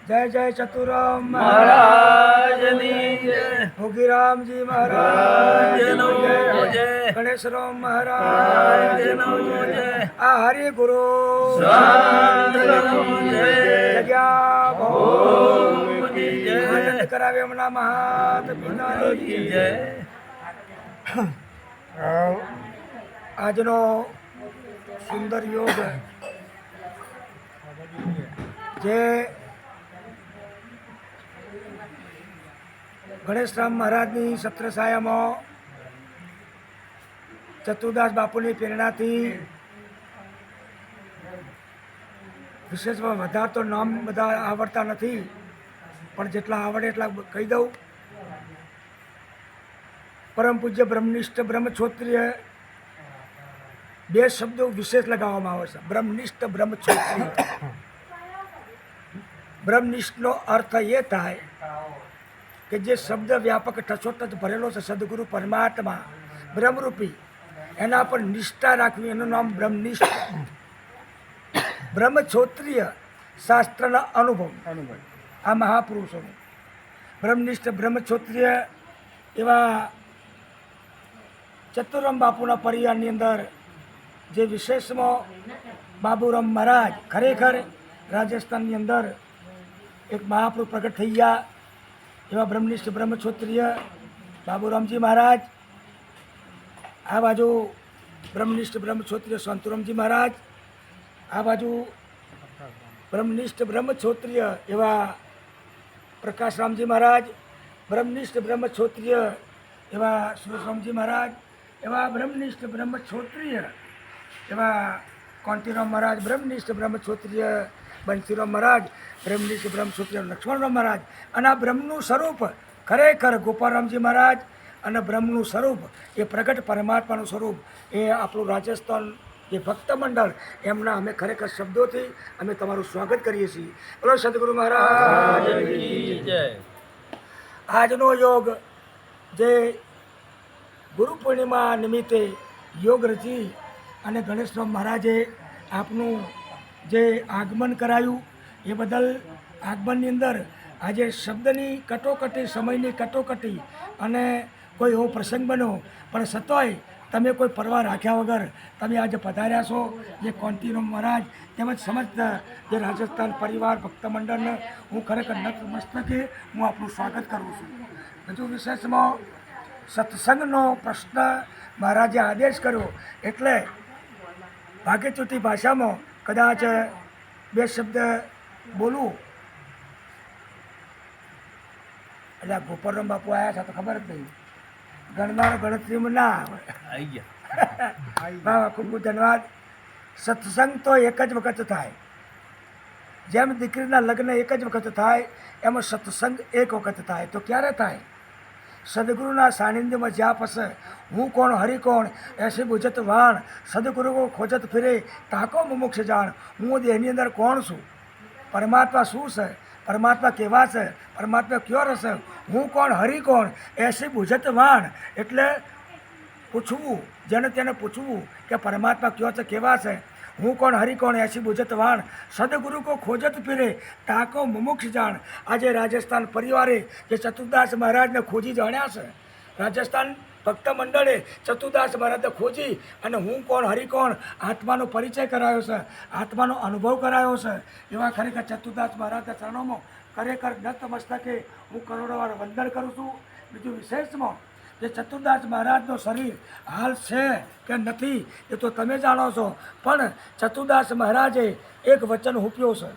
જય જય ચતુરામ મહારાજની જય. ભોગીરામજી મહારાજનો જય. ગણેશરામ મહારાજનો જય. આ હરિ ગુરુ સંતનો જય. જગ્યા ભોગની જય. આનંદ કરાવે એમના મહાત પિતાની જય. આજનો સુંદર યોગ જે ગણેશરામ મહારાજની છત્રછાયામાં ચતુરદાસ બાપુની પ્રેરણાથી વિશેષમાં વધારે તો નામ બધા આવડતા નથી, પણ જેટલા આવડે એટલા કહી દઉં. પરમ પૂજ્ય બ્રહ્મનિષ્ઠ બ્રહ્મક્ષોત્રિય બે શબ્દો વિશેષ લગાવવામાં આવે છે. બ્રહ્મનિષ્ઠ બ્રહ્મક્ષોત્રિય. બ્રહ્મનિષ્ઠનો અર્થ એ થાય કે જે શબ્દ વ્યાપક ટચોટચ ભરેલો છે, સદગુરુ પરમાત્મા બ્રહ્મરૂપી, એના પર નિષ્ઠા રાખવી, એનું નામ બ્રહ્મનિષ્ઠ. બ્રહ્મક્ષોત્રિય શાસ્ત્રના અનુભવ આ મહાપુરુષોનું. બ્રહ્મનિષ્ઠ બ્રહ્મક્ષોત્રિય એવા ચતુરામ બાપુના પરિવારની અંદર જે વિશેષમાં બાબુરામ મહારાજ ખરેખર રાજસ્થાનની અંદર એક મહાપુરુષ પ્રગટ થઈ ગયા એવા બ્રહ્મનિષ્ઠ બ્રહ્મક્ષોત્રિય બાબુરામજી મહારાજ. આ બાજુ બ્રહ્મનિષ્ઠ બ્રહ્મક્ષોત્રિય શાંતુરામજી મહારાજ. આ બાજુ બ્રહ્મનિષ્ઠ બ્રહ્મક્ષોત્રિય એવા પ્રકાશરામજી મહારાજ. બ્રહ્મનિષ્ઠ બ્રહ્મક્ષોત્રિય એવા સુરેશરામજી મહારાજ. એવા બ્રહ્મનિષ્ઠ બ્રહ્મક્ષોત્રિય એવા કાંતિરામ મહારાજ. બ્રહ્મનિષ્ઠ બ્રહ્મક્ષોત્રિય બંસીરામ મહારાજ. બ્રહ્મનિષ્ઠ બ્રહ્મક્ષોત્રિય લક્ષ્મણરામ મહારાજ. અને આ બ્રહ્મનું સ્વરૂપ ખરેખર ગોપાલરામજી મહારાજ. અને બ્રહ્મનું સ્વરૂપ એ પ્રગટ પરમાત્માનું સ્વરૂપ એ આપણું રાજસ્થાન જે ભક્ત મંડળ એમના અમે ખરેખર શબ્દોથી અમે તમારું સ્વાગત કરીએ છીએ. બોલો સદગુરુ મહારાજની જય. આજનો યોગ જે ગુરુ પૂર્ણિમા નિમિત્તે યોગ રચી અને ગણેશરામ મહારાજે આપનું જે આગમન કરાયું એ બદલ આગમનની અંદર આજે શબ્દની કટોકટી, સમયની કટોકટી અને કોઈ એવો પ્રસંગ બન્યો, પણ છતાંય તમે કોઈ પરવા રાખ્યા વગર તમે આજે પધાર્યા છો. જે કાંતિરામ મહારાજ તેમજ સમસ્ત જે રાજસ્થાન પરિવાર ભક્ત મંડળને હું ખરેખર નતમસ્તકે હું આપનું સ્વાગત કરું છું. હજુ વિશેષમાં સત્સંગનો પ્રશ્ન મહારાજે આદેશ કર્યો એટલે ભાગ્યચૂટી ભાષામાં કદાચ બે શબ્દ બોલું. એટલે ગોપાલરામ બાપુ આવ્યા છે તો ખબર જ નહીં, ગણનાર ગણતરીમાં ના આવે. ખૂબ ખૂબ ધન્યવાદ. સત્સંગ તો એક જ વખત થાય, જેમ દીકરીના લગ્ન એક જ વખત થાય એમાં સત્સંગ એક વખત થાય. તો ક્યારે થાય? સદગુરુના સાનિધ્યમાં જ્યાં પસે હું કોણ હરિ કોણ એસી બુજત વાણ, સદગુરુ કો ખોજત ફિરે તાકો મુમુક્ષ જાણ. હું દેહની અંદર કોણ છું, પરમાત્મા શું છે, પરમાત્મા કેવા છે, પરમાત્મા કયો રહેશે, હું કોણ હરિ કોણ એસી બુજત વાણ. એટલે પૂછવું, જેને તેને પૂછવું કે પરમાત્મા કયો છે, કેવા છે, હું કોણ હરિ કોણ એસી બુજત વાણ, સદગુરુ કો ખોજત ફિરે તાકો મુમુક્ષ જાણ. આજે રાજસ્થાન પરિવારે જે ચતુરદાસ મહારાજને ખોજી જાણ્યા છે, રાજસ્થાન ભક્ત મંડળે ચતુરદાસ મહારાજને ખોજી અને હું કોણ હરિ કોણ આત્માનો પરિચય કરાયો છે, આત્માનો અનુભવ કરાયો છે. એવા ખરેખર ચતુરદાસ મહારાજના ચરણોમાં ખરેખર નતમસ્તકે હું કરોડોવાર વંદન કરું છું. બીજું વિશેષમાં જે ચતુરદાસ મહારાજનો શરીર હાલ છે કે નથી એ તો તમે જાણો છો, પણ ચતુરદાસ મહારાજે એક વચન હુપ્યો છે.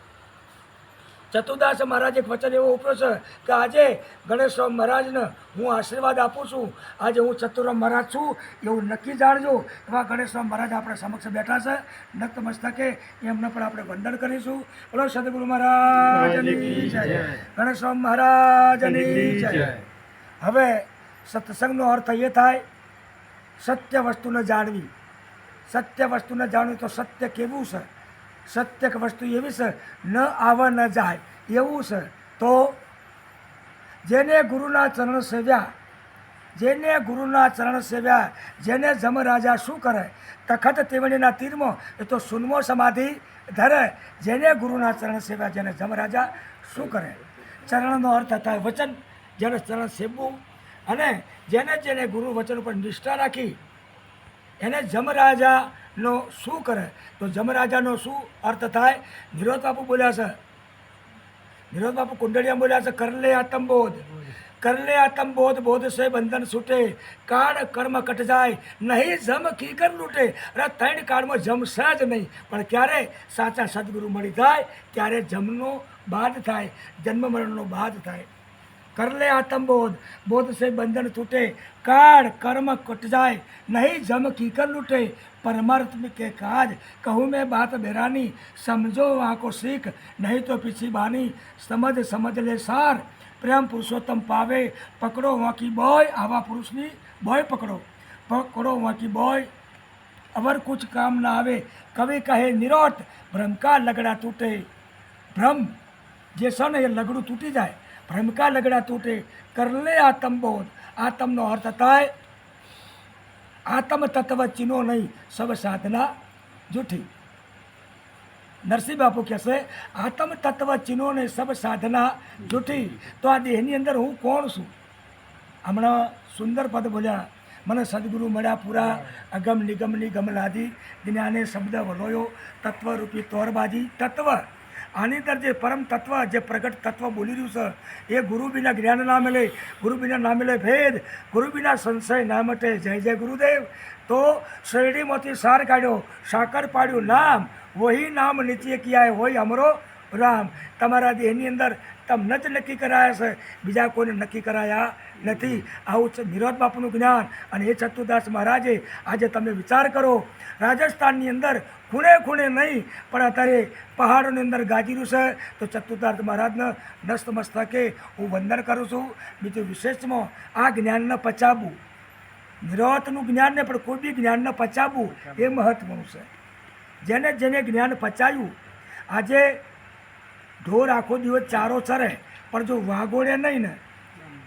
ચતુરદાસ મહારાજ એક વચન એવો ઉપ્યો છે કે આજે ગણેશરામ મહારાજને હું આશીર્વાદ આપું છું. આજે હું ચતુરામ મહારાજ છું એવું નક્કી જાણજો. એવા ગણેશરામ મહારાજ આપણે સમક્ષ બેઠા છે. નતમસ્તકે એમને પણ આપણે વંદન કરીશું. બોલો સદગુરુ મહારાજની જય. ગણેશરામ મહારાજની જય. હવે સત્સંગનો અર્થ એ થાય સત્ય વસ્તુને જાણવી. સત્ય વસ્તુને જાણવી તો સત્ય કેવું છે, સત્ય વસ્તુ એવી છે ન આવે ન જાય એવું છે. તો જેને ગુરુના ચરણ સેવ્યા, જેને ગુરુના ચરણ સેવ્યા, જેને જમ રાજા શું કરે, તખત તેવણીના તીરમાં એ તો સુનમો સમાધિ ધરે જેને ગુરુના ચરણ સેવા જેને જમરાજા શું કરે? ચરણનો અર્થ થાય વચન, જેને ચરણ સેવવું, અને જેને જેને ગુરુ વચન ઉપર નિષ્ઠા રાખી એને જમરાજાનો શું કરે? તો જમરાજાનો શું અર્થ થાય? નિરોધ બાપુ બોલ્યા છે, નિરોધ બાપુ કુંડળિયા બોલ્યા છે, કરલે આત્મબોધ, કરલે આત્મબોધ, બોધ સે બંધન છૂટે, કાળ કર્મ કટ જાય, નહીં જમ કીકર લૂટે. અરે ત્રણ કાળમાં જમશે જ નહીં, પણ ક્યારે સાચા સદગુરુ મળી જાય ત્યારે જમનો બાદ થાય, જન્મ મરણનો બાદ થાય. કરલે આત્મબોધ, બોધ સે બંધન તૂટે, કાળ કર્મ કટ જાય, નહીં જમ કીકર લૂટે, परमार्थ में के काज कहूँ मैं बात बेरानी, समझो वहाँ को सीख नहीं तो पीछी बानी, समझ समझ ले सार प्रेम पुरुषोत्तम पावे, पकड़ो वहाँ की बॉय आवा पुरुषनी बॉय पकड़ो, पकड़ो वहाँ की बॉय अवर कुछ काम ना आवे. कवि कहे निरोट भ्रम का लगड़ा तूटे, भ्रम જે છે ને એ લગડું તૂટી જાય, ભ્રમ કા લગડા તૂટે. કરલે આત્મબોધ, આત્મનો અર્થ થાય આત્મ તત્વ ચીનો નહીં, સબ સાધના જૂઠી. નરસિંહ બાપુ કહેશે આત્મ તત્વ ચીનો નહીં, સબ સાધના જૂઠી. તો આ દેહની અંદર હું કોણ છું? હમણાં સુંદર પદ બોલ્યા, મને સદગુરુ મળ્યા પૂરા, અગમ નિગમની ગમલાદી, જ્ઞાને શબ્દ વલોયો, તત્વરૂપી તોરબાજી. તત્વ આની અંદર જે પરમ તત્વ, જે પ્રગટ તત્વ બોલી રહ્યું છે, એ ગુરુ વિના જ્ઞાન ના મળે, ગુરુ વિના ના મળે ભેદ, ગુરુ વિના સંશય ના મટે. જય જય ગુરુદેવ. તો શેરડીમાંથી સાર કાઢ્યો, સાકર પાડ્યું નામ, વહી નામ નીચે કિયા હોય અમરો રામ. તમારા દેહની અંદર તમને જ નક્કી કરાયા છે, બીજા કોઈને નક્કી કરાયા નથી. આવું છે નિરોધ બાપુનું જ્ઞાન. અને એ ચતુર્દાસ મહારાજે આજે તમે વિચાર કરો, રાજસ્થાનની અંદર ખૂણે ખૂણે નહીં પણ અત્યારે પહાડોની અંદર ગાજીરું છે. તો ચતુર્દાસ મહારાજને નસ્તમસ્તકે હું વંદન કરું છું. બીજું વિશેષમાં આ જ્ઞાનને પચાવવું, નિરોધનું જ્ઞાન ને પણ કોઈ બી જ્ઞાનને પચાવવું એ મહત્વનું છે. જેને જેને જ્ઞાન પચાવ્યું, આજે ઢોર આખો દિવસ ચારો ચરે પણ જો વાગોળે નહીં ને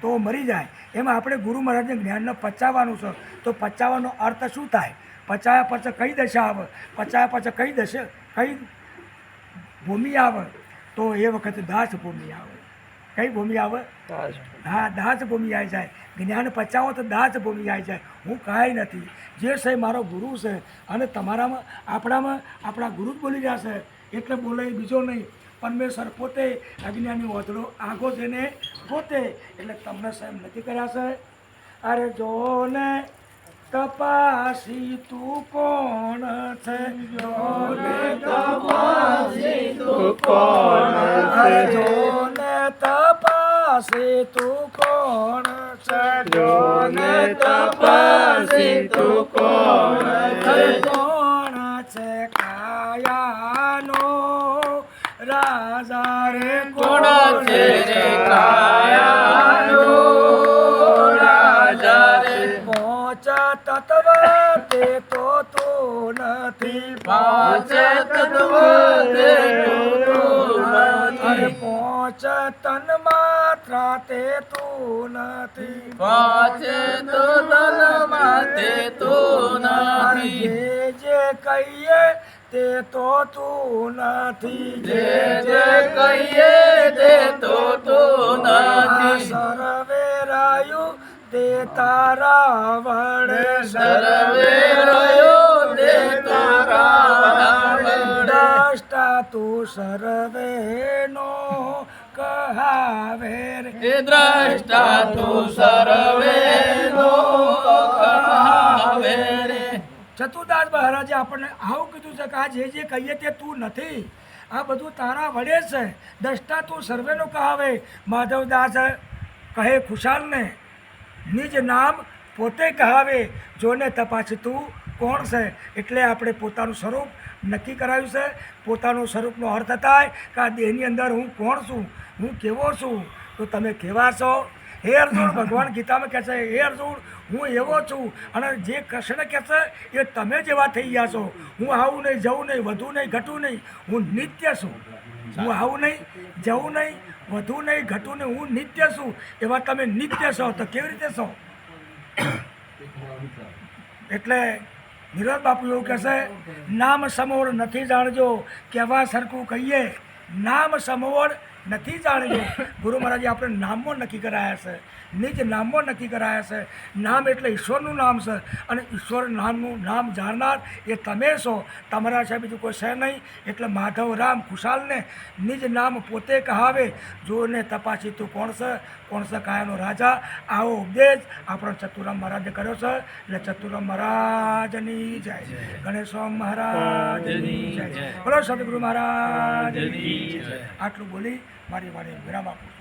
તો મરી જાય. એમાં આપણે ગુરુ મહારાજને જ્ઞાનને પચાવવાનું છે. તો પચાવવાનો અર્થ શું થાય? પચાવ્યા પછી કઈ દશા આવે? પચાવ્યા પછી કઈ દશા, કઈ ભૂમિ આવે? તો એ વખતે દાસ ભૂમિ આવે. કઈ ભૂમિ આવે? હા, દાસ ભૂમિ આવી જાય. જ્ઞાન પચાવો તો દાસ ભૂમિ આવી જાય. હું કાંઈ નથી, જે છે મારો ગુરુ છે. અને તમારામાં આપણામાં આપણા ગુરુ જ બોલી રહ્યા છે, એટલે બોલે બીજો નહીં. પરમેશ્વર પોતે અજ્ઞાની ઓથડો આખો છે ને પોતે, એટલે તમને સ્વયં નથી કર્યા છે. અરે જો ને તપાસી તું કોણ છે, જો ને તપાસી તું કોણ છે, જો ને તપાસી તું કોણ છે, જો ને તપાસી તું કોણ છે, કોણ છે કાયાનો રાજા રે, કોણ છે કાયાનો રાજા રે, પાંચ તત્વ તે તો તું નથી, પાંચ તત્વ તે તો નથી, પાંચ તન માત્રા તે તું નથી, પાંચ તો તન માતે તો નથી, જે કહીએ તે તો તું નથી, જે જે કહીએ તે તો નથી, સર્વે રાયુ તે તારા વડે, સર્વે રહ્યો તે તારા વડે, દ્રષ્ટા તું સર્વેનો કહાવે રે, એ દ્રષ્ટા તું સર્વેનો કહાવે રે. ચતુર્દાસ મહારાજે આપણને આવું કીધું છે કે આ જે કહીએ તે તું નથી, આ બધું તારા વડે જ છે. દ્રષ્ટા તું સર્વેનો કહાવે. માધવદાસ કહે ખુશાલને, નિજ નામ પોતે કહાવે, જોને તપાસ તું કોણ છે. એટલે આપણે પોતાનું સ્વરૂપ નક્કી કરાવ્યું છે. પોતાનું સ્વરૂપનો અર્થ થાય કે આ દેહની અંદર હું કોણ છું, હું કેવો છું. તો તમે કેવા છો? હે અર્જુન, ભગવાન ગીતામાં કહે છે, હે અર્જુન હું એવો છું. અને જે કૃષ્ણ કહે છે એ તમે જેવા થઈ ગયા છો. હું આવું નહીં, જવું નહીં, વધુ નહીં, ઘટું નહીં, હું નિત્ય છું. હું આવું નહીં, જવું નહીં, વધુ નહીં, ઘટું નહીં, હું નિત્ય છું. એવા તમે નિત્ય છો. તો કેવી રીતે છો? એટલે નિરોધ બાપુ એવું કહેશે, નામ સમોર નથી જાણજો, કહેવા સરખું કહીએ નામ સમોર નથી જાણજો. ગુરુ મહારાજે આપણે નામો નક્કી કરાયા છે, નિજ નામો નક્કી કરાયા છે. નામ એટલે ઈશ્વરનું નામ છે, અને ઈશ્વર નામનું નામ જાણનાર એ તમે છો, તમારા છે બીજું કોઈ છે નહીં. એટલે માધવ રામ ખુશાલને નિજ નામ પોતે કહાવે, જોને તપાસી તું કોણ છે કાયાનો રાજા. આવો ઉપદેશ આપણો ચતુરામ મહારાજે કર્યો છે. એટલે ચતુરામ મહારાજની જય, ગણેશરામ મહારાજની જય, બોલો સદગુરુ મહારાજની જય. આટલું બોલી મારી વાણી વિરામ આપું છું.